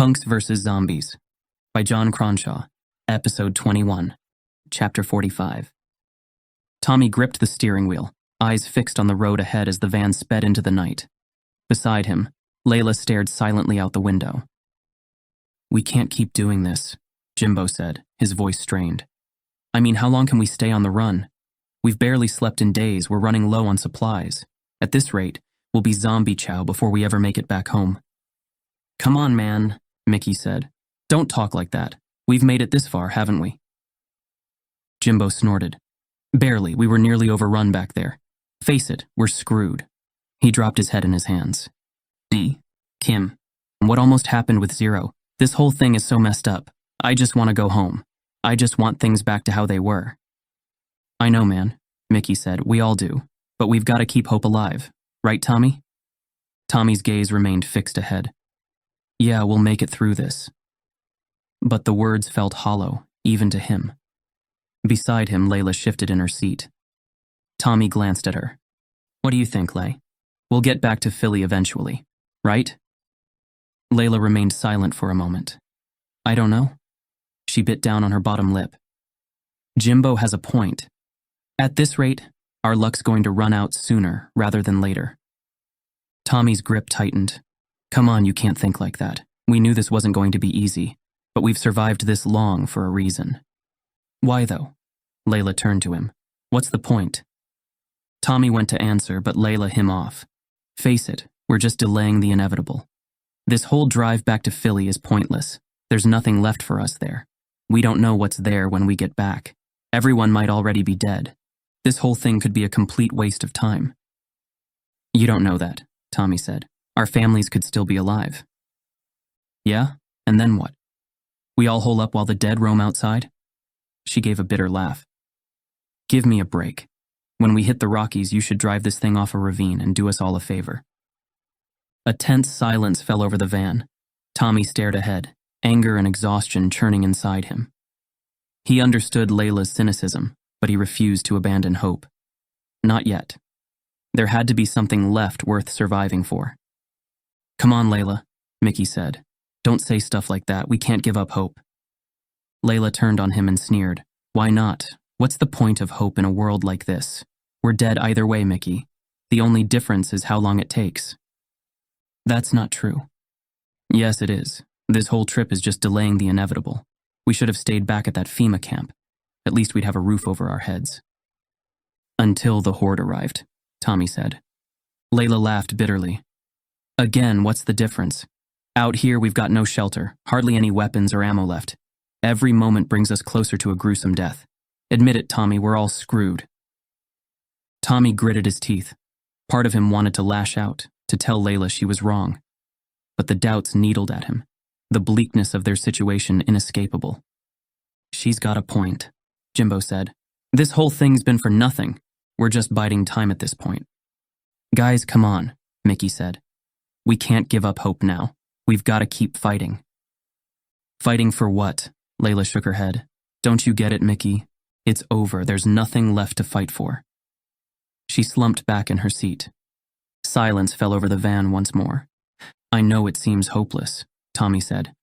Punks vs. Zombies by John Cronshaw, Episode 21, Chapter 45. Tommy gripped the steering wheel, eyes fixed on the road ahead as the van sped into the night. Beside him, Layla stared silently out the window. "We can't keep doing this," Jimbo said, his voice strained. "I mean, how long can we stay on the run? We've barely slept in days, we're running low on supplies. At this rate, we'll be zombie chow before we ever make it back home." "Come on, man," Mickey said. "Don't talk like that. We've made it this far, haven't we?" Jimbo snorted. "Barely, we were nearly overrun back there. Face it, we're screwed." He dropped his head in his hands. Kim, what almost happened with Zero? This whole thing is so messed up. I just want to go home. I just want things back to how they were." "I know, man," Mickey said. "We all do. But we've got to keep hope alive. Right, Tommy?" Tommy's gaze remained fixed ahead. "Yeah, we'll make it through this." But the words felt hollow, even to him. Beside him, Layla shifted in her seat. Tommy glanced at her. "What do you think, Lay? We'll get back to Philly eventually, right?" Layla remained silent for a moment. "I don't know." She bit down on her bottom lip. "Jimbo has a point. At this rate, our luck's going to run out sooner rather than later." Tommy's grip tightened. "Come on, you can't think like that. We knew this wasn't going to be easy, but we've survived this long for a reason." "Why, though?" Layla turned to him. "What's the point?" Tommy went to answer, but Layla him off. "Face it, we're just delaying the inevitable. This whole drive back to Philly is pointless. There's nothing left for us there. We don't know what's there when we get back. Everyone might already be dead. This whole thing could be a complete waste of time." "You don't know that," Tommy said. "Our families could still be alive." "Yeah? And then what? We all hole up while the dead roam outside?" She gave a bitter laugh. "Give me a break. When we hit the Rockies, you should drive this thing off a ravine and do us all a favor." A tense silence fell over the van. Tommy stared ahead, anger and exhaustion churning inside him. He understood Layla's cynicism, but he refused to abandon hope. Not yet. There had to be something left worth surviving for. "Come on, Layla," Mickey said. "Don't say stuff like that. We can't give up hope." Layla turned on him and sneered. "Why not? What's the point of hope in a world like this? We're dead either way, Mickey. The only difference is how long it takes." "That's not true." "Yes, it is. This whole trip is just delaying the inevitable. We should have stayed back at that FEMA camp. At least we'd have a roof over our heads." "Until the horde arrived," Tommy said. Layla laughed bitterly. "Again, what's the difference? Out here, we've got no shelter, hardly any weapons or ammo left. Every moment brings us closer to a gruesome death. Admit it, Tommy, we're all screwed." Tommy gritted his teeth. Part of him wanted to lash out, to tell Layla she was wrong. But the doubts needled at him, the bleakness of their situation inescapable. "She's got a point," Jimbo said. "This whole thing's been for nothing. We're just biding time at this point." "Guys, come on," Mickey said. "We can't give up hope now. We've got to keep fighting." "Fighting for what?" Layla shook her head. "Don't you get it, Mickey? It's over. There's nothing left to fight for." She slumped back in her seat. Silence fell over the van once more. "I know it seems hopeless," Tommy said.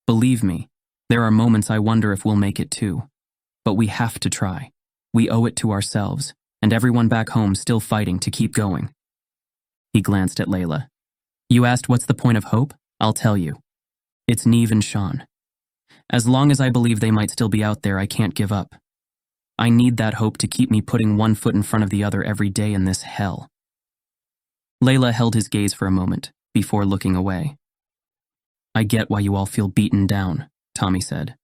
"Believe me, there are moments I wonder if we'll make it too. But we have to try. We owe it to ourselves, and everyone back home still fighting to keep going." He glanced at Layla. "You asked what's the point of hope? I'll tell you. It's Neve and Sean. As long as I believe they might still be out there, I can't give up. I need that hope to keep me putting one foot in front of the other every day in this hell." Layla held his gaze for a moment, before looking away. "I get why you all feel beaten down," Tommy said.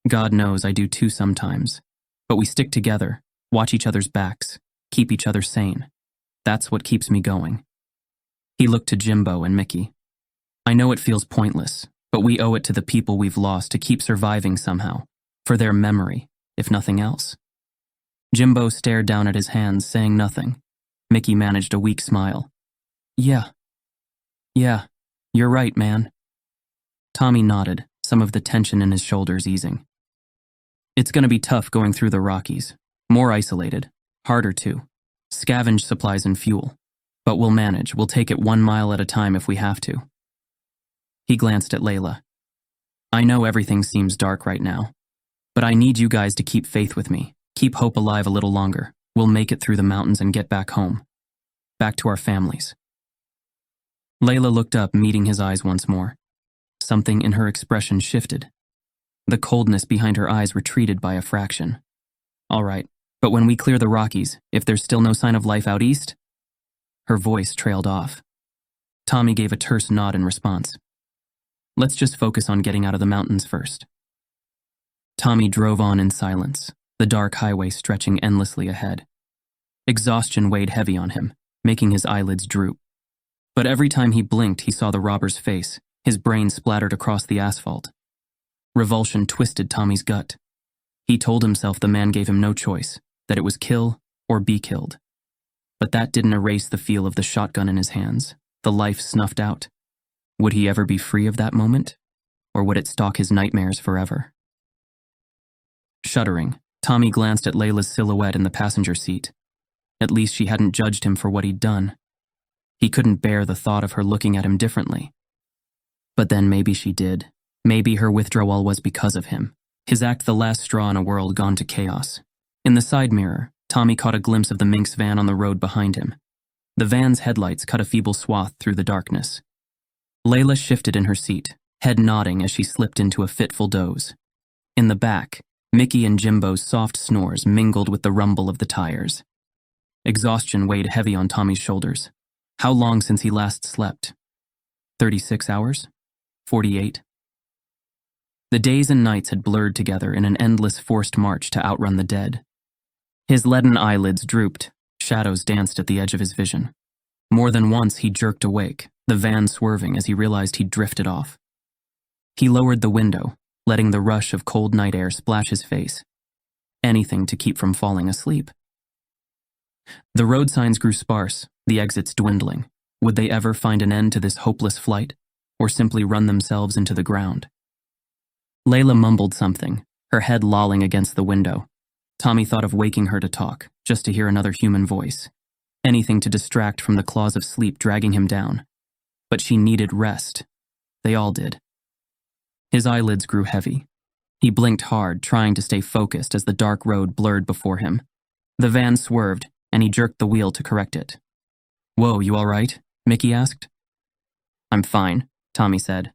"God knows I do too sometimes. But we stick together, watch each other's backs, keep each other sane. That's what keeps me going." He looked to Jimbo and Mickey. "I know it feels pointless, but we owe it to the people we've lost to keep surviving somehow, for their memory, if nothing else." Jimbo stared down at his hands, saying nothing. Mickey managed a weak smile. Yeah, you're right, man." Tommy nodded, some of the tension in his shoulders easing. "It's going to be tough going through the Rockies. More isolated. Harder too. Scavenge supplies and fuel. But we'll manage. We'll take it 1 mile at a time if we have to." He glanced at Layla. I know everything seems dark right now, but I need you guys to keep faith with me. Keep hope alive a little longer. We'll make it through the mountains and get back home. Back to our families. Layla looked up, meeting his eyes once more. Something in her expression shifted. The coldness behind her eyes retreated by a fraction. All right, but when we clear the Rockies, if there's still no sign of life out east? Her voice trailed off. Tommy gave a terse nod in response. Let's just focus on getting out of the mountains first. Tommy drove on in silence, the dark highway stretching endlessly ahead. Exhaustion weighed heavy on him, making his eyelids droop. But every time he blinked, he saw the robber's face, his brain splattered across the asphalt. Revulsion twisted Tommy's gut. He told himself the man gave him no choice, that it was kill or be killed. But that didn't erase the feel of the shotgun in his hands, the life snuffed out. Would he ever be free of that moment? Or would it stalk his nightmares forever? Shuddering, Tommy glanced at Layla's silhouette in the passenger seat. At least she hadn't judged him for what he'd done. He couldn't bear the thought of her looking at him differently. But then maybe she did. Maybe her withdrawal was because of him. His act the last straw in a world gone to chaos. In the side mirror, Tommy caught a glimpse of the Minx van on the road behind him. The van's headlights cut a feeble swath through the darkness. Layla shifted in her seat, head nodding as she slipped into a fitful doze. In the back, Mickey and Jimbo's soft snores mingled with the rumble of the tires. Exhaustion weighed heavy on Tommy's shoulders. How long since he last slept? 36 hours? 48? The days and nights had blurred together in an endless forced march to outrun the dead. His leaden eyelids drooped, shadows danced at the edge of his vision. More than once he jerked awake, the van swerving as he realized he'd drifted off. He lowered the window, letting the rush of cold night air splash his face. Anything to keep from falling asleep. The road signs grew sparse, the exits dwindling. Would they ever find an end to this hopeless flight, or simply run themselves into the ground? Layla mumbled something, her head lolling against the window. Tommy thought of waking her to talk, just to hear another human voice. Anything to distract from the claws of sleep dragging him down. But she needed rest. They all did. His eyelids grew heavy. He blinked hard, trying to stay focused as the dark road blurred before him. The van swerved, and he jerked the wheel to correct it. "Whoa, you all right?" Mickey asked. "I'm fine," Tommy said.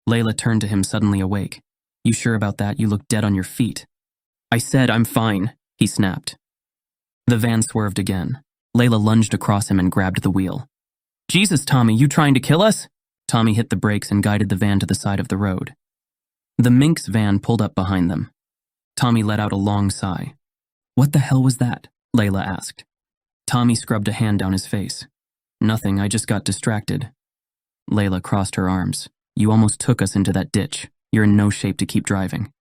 Layla turned to him, suddenly awake. "You sure about that? You look dead on your feet." "I said I'm fine," he snapped. The van swerved again. Layla lunged across him and grabbed the wheel. "Jesus, Tommy, you trying to kill us?" Tommy hit the brakes and guided the van to the side of the road. The Minx van pulled up behind them. Tommy let out a long sigh. "What the hell was that?" Layla asked. Tommy scrubbed a hand down his face. "Nothing, I just got distracted." Layla crossed her arms. "You almost took us into that ditch. You're in no shape to keep driving."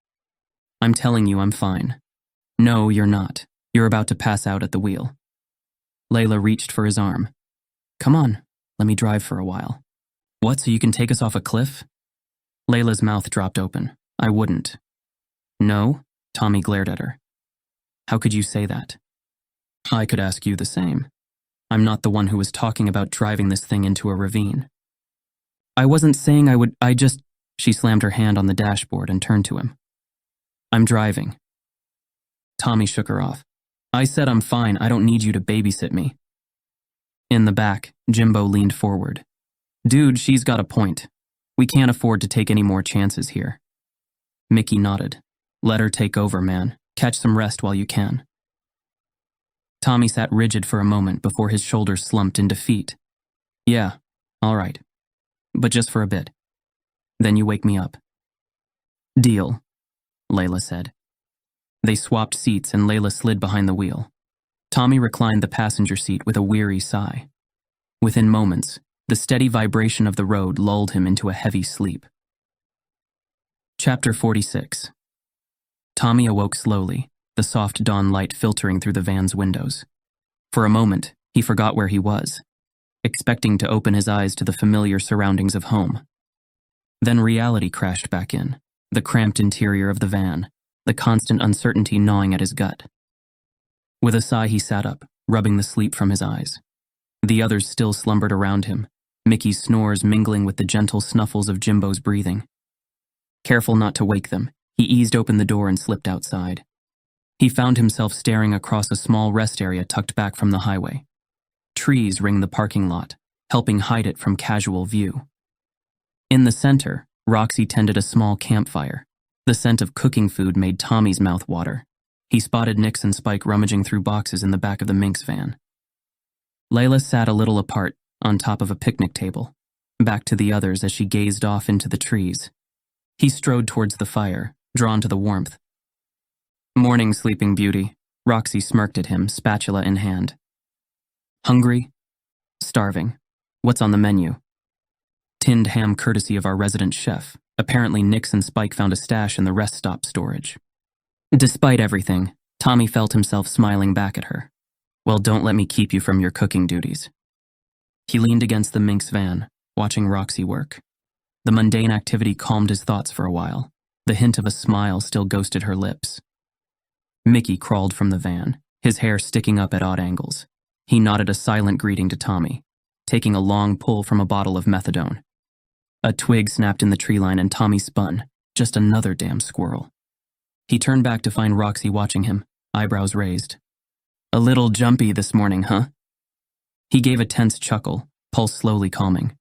"I'm telling you I'm fine." "No, you're not. You're about to pass out at the wheel." Layla reached for his arm. "Come on, let me drive for a while." "What, so you can take us off a cliff?" Layla's mouth dropped open. "I wouldn't." "No?" Tommy glared at her. "How could you say that?" "I could ask you the same. I'm not the one who was talking about driving this thing into a ravine." "I wasn't saying I would, She slammed her hand on the dashboard and turned to him. "I'm driving." Tommy shook her off. "I said I'm fine, I don't need you to babysit me." In the back, Jimbo leaned forward. "Dude, she's got a point. We can't afford to take any more chances here." Mickey nodded. "Let her take over, man. Catch some rest while you can." Tommy sat rigid for a moment before his shoulders slumped in defeat. "Yeah, all right. But just for a bit. Then you wake me up." "Deal," Layla said. They swapped seats and Layla slid behind the wheel. Tommy reclined the passenger seat with a weary sigh. Within moments, the steady vibration of the road lulled him into a heavy sleep. Chapter 46. Tommy awoke slowly, the soft dawn light filtering through the van's windows. For a moment, he forgot where he was, expecting to open his eyes to the familiar surroundings of home. Then reality crashed back in, the cramped interior of the van, the constant uncertainty gnawing at his gut. With a sigh, he sat up, rubbing the sleep from his eyes. The others still slumbered around him, Mickey's snores mingling with the gentle snuffles of Jimbo's breathing. Careful not to wake them, he eased open the door and slipped outside. He found himself staring across a small rest area tucked back from the highway. Trees ringed the parking lot, helping hide it from casual view. In the center, Roxy tended a small campfire. The scent of cooking food made Tommy's mouth water. He spotted Nix and Spike rummaging through boxes in the back of the Minx van. Layla sat a little apart, on top of a picnic table, back to the others as she gazed off into the trees. He strode towards the fire, drawn to the warmth. "Morning, Sleeping Beauty," Roxy smirked at him, spatula in hand. "Hungry?" "Starving. What's on the menu?" "Tinned ham courtesy of our resident chef. Apparently Nix and Spike found a stash in the rest stop storage." Despite everything, Tommy felt himself smiling back at her. "Well, don't let me keep you from your cooking duties." He leaned against the Minx van, watching Roxy work. The mundane activity calmed his thoughts for a while. The hint of a smile still ghosted her lips. Mickey crawled from the van, his hair sticking up at odd angles. He nodded a silent greeting to Tommy, taking a long pull from a bottle of methadone. A twig snapped in the tree line and Tommy spun. Just another damn squirrel. He turned back to find Roxy watching him, eyebrows raised. "A little jumpy this morning, huh?" He gave a tense chuckle, pulse slowly calming.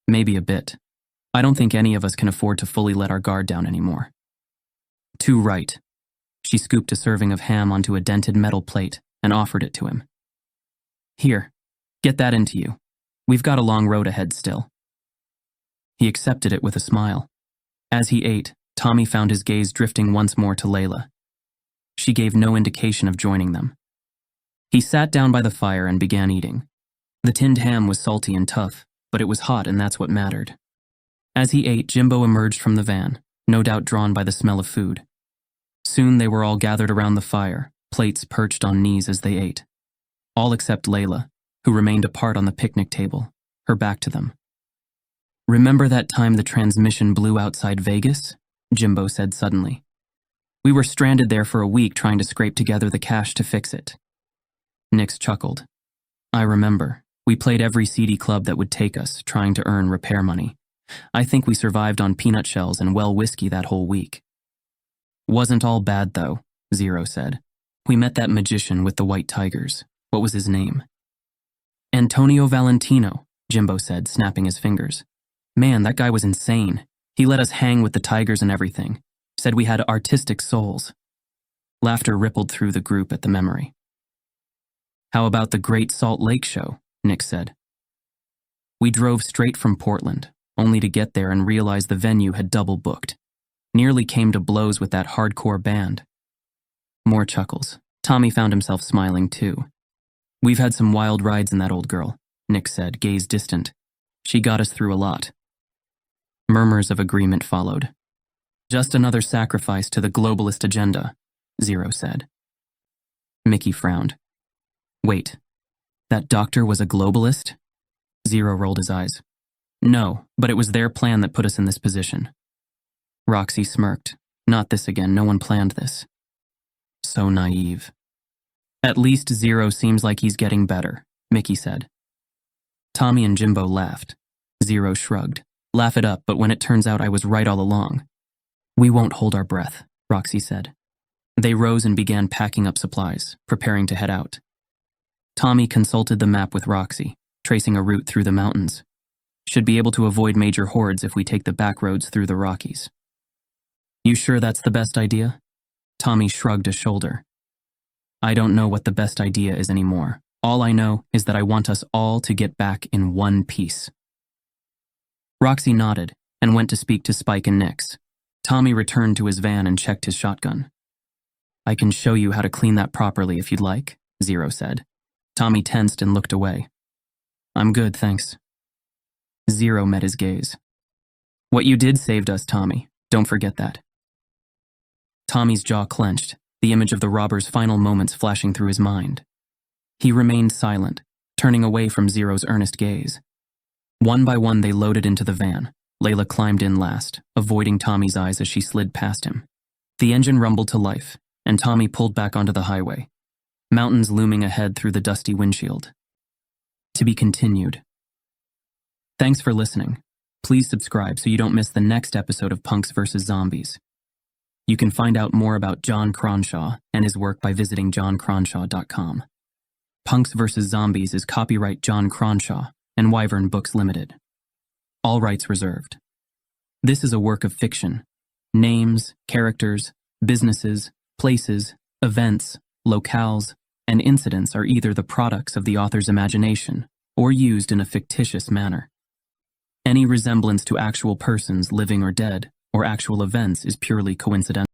"Maybe a bit. I don't think any of us can afford to fully let our guard down anymore." "Too right." She scooped a serving of ham onto a dented metal plate and offered it to him. "Here, get that into you. We've got a long road ahead still." He accepted it with a smile. As he ate, Tommy found his gaze drifting once more to Layla. She gave no indication of joining them. He sat down by the fire and began eating. The tinned ham was salty and tough, but it was hot and that's what mattered. As he ate, Jimbo emerged from the van, no doubt drawn by the smell of food. Soon they were all gathered around the fire, plates perched on knees as they ate. All except Layla, who remained apart on the picnic table, her back to them. "Remember that time the transmission blew outside Vegas?" Jimbo said suddenly. "We were stranded there for a week trying to scrape together the cash to fix it." Nix chuckled. "I remember. We played every seedy club that would take us, trying to earn repair money. I think we survived on peanut shells and well whiskey that whole week." "Wasn't all bad, though," Zero said. "We met that magician with the white tigers. What was his name?" "Antonio Valentino," Jimbo said, snapping his fingers. "Man, that guy was insane. He let us hang with the tigers and everything. Said we had artistic souls." Laughter rippled through the group at the memory. "How about the Great Salt Lake show?" Nick said. "We drove straight from Portland, only to get there and realize the venue had double booked. Nearly came to blows with that hardcore band." More chuckles. Tommy found himself smiling too. "We've had some wild rides in that old girl," Nick said, gaze distant. "She got us through a lot." Murmurs of agreement followed. "Just another sacrifice to the globalist agenda," Zero said. Mickey frowned. "Wait, that doctor was a globalist?" Zero rolled his eyes. "No, but it was their plan that put us in this position." Roxy smirked. "Not this again, no one planned this." "So naive." "At least Zero seems like he's getting better," Mickey said. Tommy and Jimbo laughed. Zero shrugged. "Laugh it up, but when it turns out I was right all along." "We won't hold our breath," Roxy said. They rose and began packing up supplies, preparing to head out. Tommy consulted the map with Roxy, tracing a route through the mountains. "Should be able to avoid major hordes if we take the back roads through the Rockies." "You sure that's the best idea?" Tommy shrugged a shoulder. "I don't know what the best idea is anymore. All I know is that I want us all to get back in one piece." Roxy nodded and went to speak to Spike and Nix. Tommy returned to his van and checked his shotgun. "I can show you how to clean that properly if you'd like," Zero said. Tommy tensed and looked away. "I'm good, thanks." Zero met his gaze. "What you did saved us, Tommy. Don't forget that." Tommy's jaw clenched, the image of the robber's final moments flashing through his mind. He remained silent, turning away from Zero's earnest gaze. One by one they loaded into the van. Layla climbed in last, avoiding Tommy's eyes as she slid past him. The engine rumbled to life, and Tommy pulled back onto the highway, mountains looming ahead through the dusty windshield. To be continued. Thanks for listening. Please subscribe so you don't miss the next episode of Punks vs. Zombies. You can find out more about John Cronshaw and his work by visiting johncronshaw.com. Punks vs. Zombies is copyright John Cronshaw and Wyvern Books Limited. All rights reserved. This is a work of fiction. Names, characters, businesses, places, events, locales, and incidents are either the products of the author's imagination or used in a fictitious manner. Any resemblance to actual persons, living or dead, or actual events is purely coincidental.